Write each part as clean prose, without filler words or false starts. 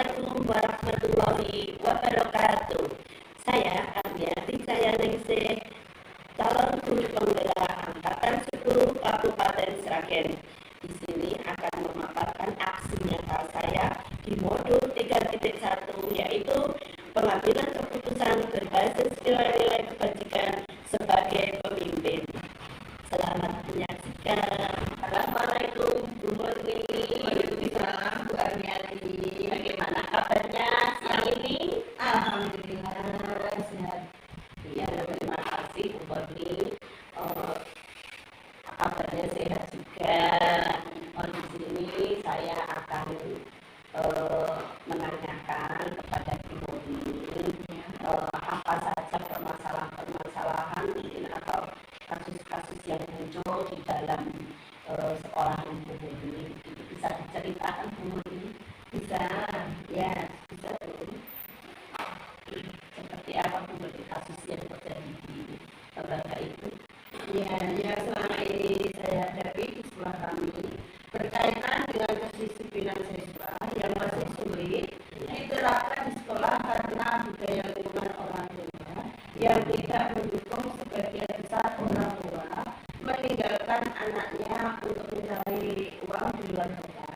Assalamualaikum warahmatullahi wabarakatuh. Saya Armiati Cayaningsih, calon guru penggerak Angkatan 10 Kabupaten Sragen. Di sini akan memaparkan aksi nyata saya di modul 3.1, yaitu pengambilan keputusan berbasis nilai-nilai kebajikan sebagai pemimpin. Selamat menyaksikan. Assalamualaikum Bu Murni. Waalaikumsalam Bu Armiati. Bagaimana kabarnya siang ini? Alhamdulillah sehat. Ya, terima kasih Bu Murni. Kabarnya sehat juga. Di sini saya akan menanyakan kepada Bu Murni apa saja permasalahan-permasalahan atau kasus-kasus yang muncul di dalam sekolah Bu Murni. Bisa diceritakan Bu Murni? Bisa, ya bisa Bu. Seperti apa Bu Murni kasus yang terjadi di lembaga itu? Ya, yang selama ini saya hadapi di sekolah kami berkaitan dengan kedisiplinan siswa yang masih sulit diterapkan di sekolah karena budaya lingkungan orang tua yang tidak mendukung sebagian besar orang tua meninggalkan anaknya untuk mencari uang di luar kota,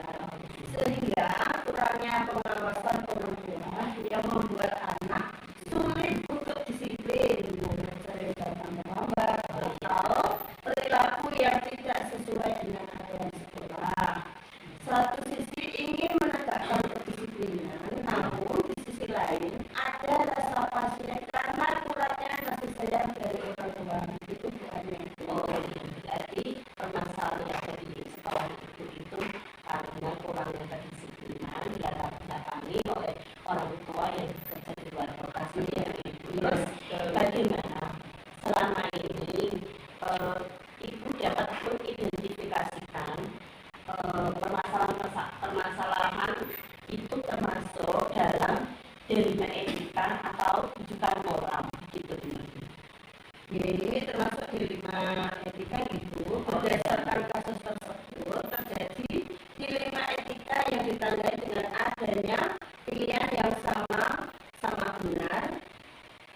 sehingga kurangnya pengawasan orang tua yang membuat anak sulit untuk disiplin, mencari datang terlambat atau perilaku yang tidak sesuai dengan aturan sekolah. Satu sisi ingin menegakkan kedisiplinan, namun di sisi lain ada rasa pasien karena kurangnya kasih sayang dari orang tua. Itu bukannya. Jadi permasalahan yang ada di sekolah itu karena kurangnya kedisiplinan yang didatangi oleh orang tua yang bekerja di luar lokasi. Terus bagaimana selama ini Ibu dapat mengidentifikasikan permasalahan itu termasuk dalam delima etika atau rujukan moral gitu. Ya, ini termasuk dilema etika itu berdasarkan kasus tersebut terjadi dilema etika yang ditandai dengan adanya pilihan yang sama benar,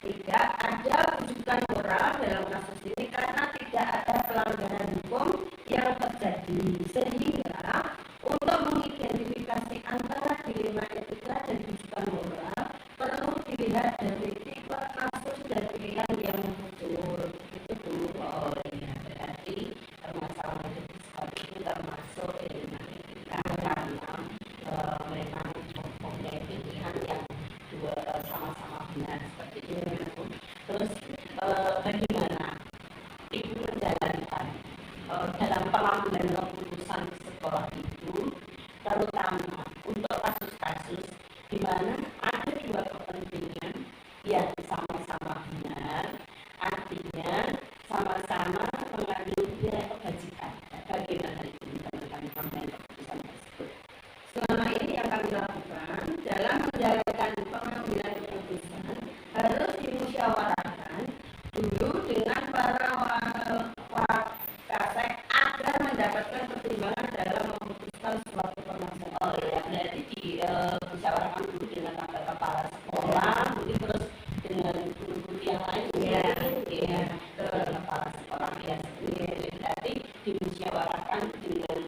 tidak ada rujukan moral dalam kasus ini karena tidak ada pelanggaran hukum yang terjadi, sehingga untuk mengidentifikasi antara dilema etika dan rujukan moral perlu dilihat dari tipe kasus dan pilihan yang muncul. Itu dulu. Berarti permasalahan di sekolah itu termasuk dilema etika karena mereka mempunyai pilihan yang sama-sama benar seperti itu. Terus bagaimana Ibu menjalankan dalam pengambilan keputusan di sekolah itu, terutama untuk kasus-kasus di mana ada dua kepentingan yang sama-sama benar, artinya sama-sama mengambil nilai kebajikan. Bagaimana itu dalam pengambilan keputusan tersebut? Selama ini yang kami lakukan dalam menjalankan pengambilan keputusan harus dimusyawarahkan dulu dengan para wakasek agar mendapatkan pertimbangan dalam memutuskan suatu permasalahan. Berarti dimusyawarahkan dulu dengan kepala sekolah, mungkin terus dengan guru-guru yang lain, kepala sekolah ya. Berarti dimusyawarahkan dengan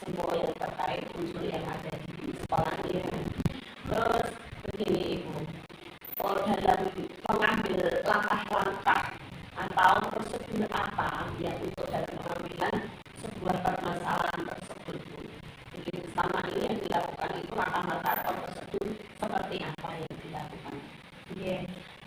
semua yang terkait unsur yang ada di sekolahnya. Terus begini Ibu, dalam mengambil langkah-langkah atau prosedur apa yang untuk dalam pengambilan sebuah permasalahan tersebut, Bu? Jadi selama ini yang dilakukan itu langkah-langkah atau prosedur seperti apa yang dilakukan?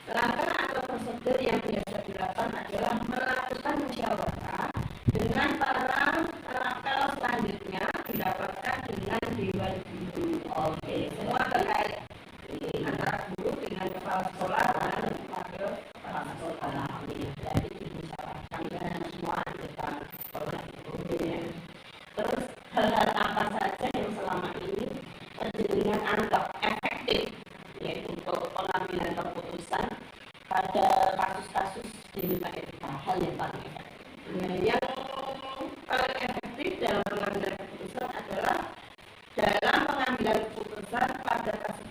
Langkah atau prosedur yang biasa dilakukan adalah melakukan musyawarah dengan para rapel, selanjutnya dirapatkan dengan dewan guru. Semua terkait antara guru dengan kepala sekolah dan wakil kepala sekolah. Jadi dimusyawarahkan dengan semua anggota sekolah itu. Terus hal-hal apa saja yang selama ini jenengan anggap efektif yaitu untuk pengambilan keputusan pada kasus-kasus dilema etika, hal yang paling efektif? Yang paling efektif dalam pengambilan keputusan adalah dalam pengambilan keputusan pada kasus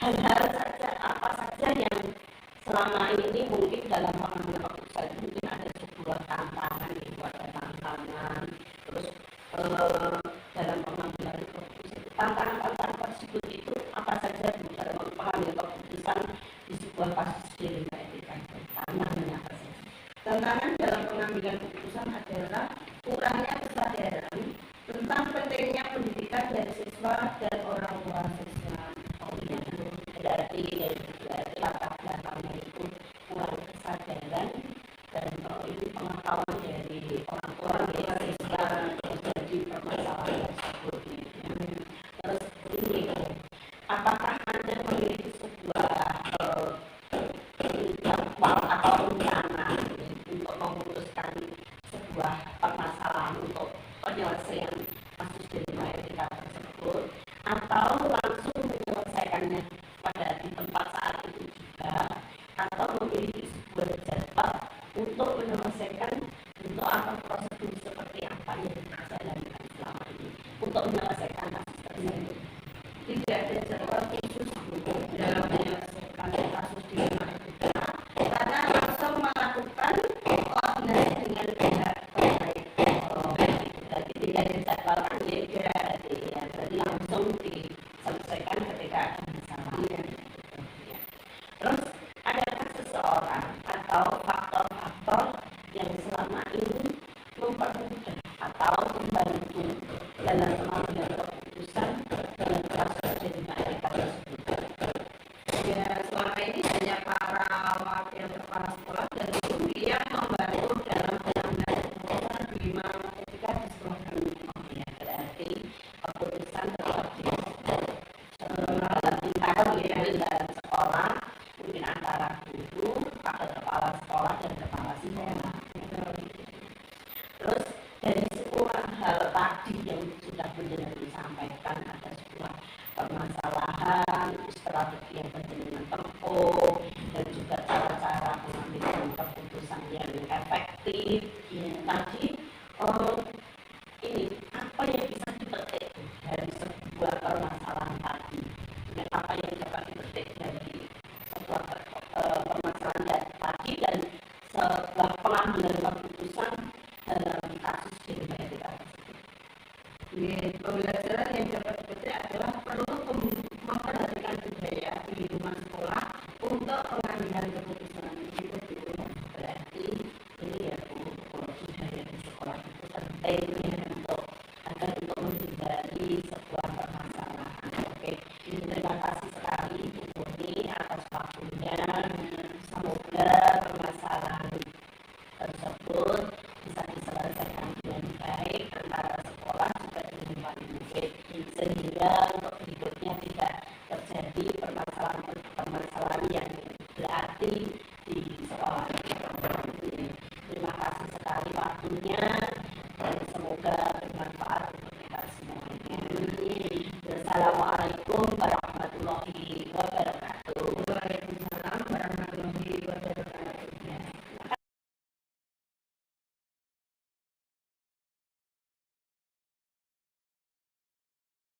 hal-hal saja, apa saja yang selama ini mungkin dalam pengambilan keputusan mungkin ada sebuah tantangan, itu ada tantangan, terus dalam pengambilan keputusan tantangan tersebut itu apa saja dalam pengambilan keputusan di sebuah kasus dilema etika? Tantangannya apa saja? Tantangan dalam pengambilan keputusan adalah kurangnya kesadaran tentang pentingnya pendidikan dari siswa dan orang tua siswa. Berarti latar belakangnya itu kurang kesadaran dan ini pengetahuan dari orang tua siswa terjadi permasalahan tersebut. Terus ini, apakah Anda memiliki sebuah jadwal atau rencana untuk memutuskan sebuah permasalahan untuk penyelesaian kasus dilema etika tersebut, atau langsung menyelesaikannya pada di tempat saat itu juga, atau memiliki sebuah jadwal untuk menyelesaikan untuk apa prosedur seperti apa yang dijalankan selama ini untuk menyelesaikan kasus tersebut? Tidak ada jadwal khusus dalam menyelesaikan kasus dilema etika karena langsung melakukan koordinasi dengan pihak terkait. Berarti tidak dijadwalkan ya, berarti langsung diselesaikan ketika ada masalah. Terus adakah seseorang atau faktor-faktor yang selama ini mempermudah atau membantu dalam pengambilan keputusan dalam kasus dilema etika tersebut? Ya, selama ini hanya para wakil kepala sekolah dan guru yang membantu dalam pengambilan keputusan dilema etika di sekolah kami. Ya, berarti keputusan tetap di dalam lingkaran sekolah, mungkin antara guru, wakil kepala sekolah dan kepala sekolah. Terus dari semua hal tadi yang sudah penjenengan disampaikan, ada sebuah permasalahan, strategi yang penjenengan tempuh, dan juga cara-cara mengambil keputusan yang efektif. Tadi ini apa yang bisa dipetik dari sebuah permasalahan tadi? Dan apa yang dapat dipetik dari sebuah permasalahan tadi dan sebuah pengambilan keputusan dalam kasus dilema etika tersebut? Pembelajaran yang dapat dipetik adalah perlu memperhatikan budaya di lingkungan sekolah untuk pengambilan keputusan. Berarti ini ya budaya di sekolah itu penting untuk menghindari sebuah permasalahan. Oke, terima kasih sekali Bu Murni atas waktu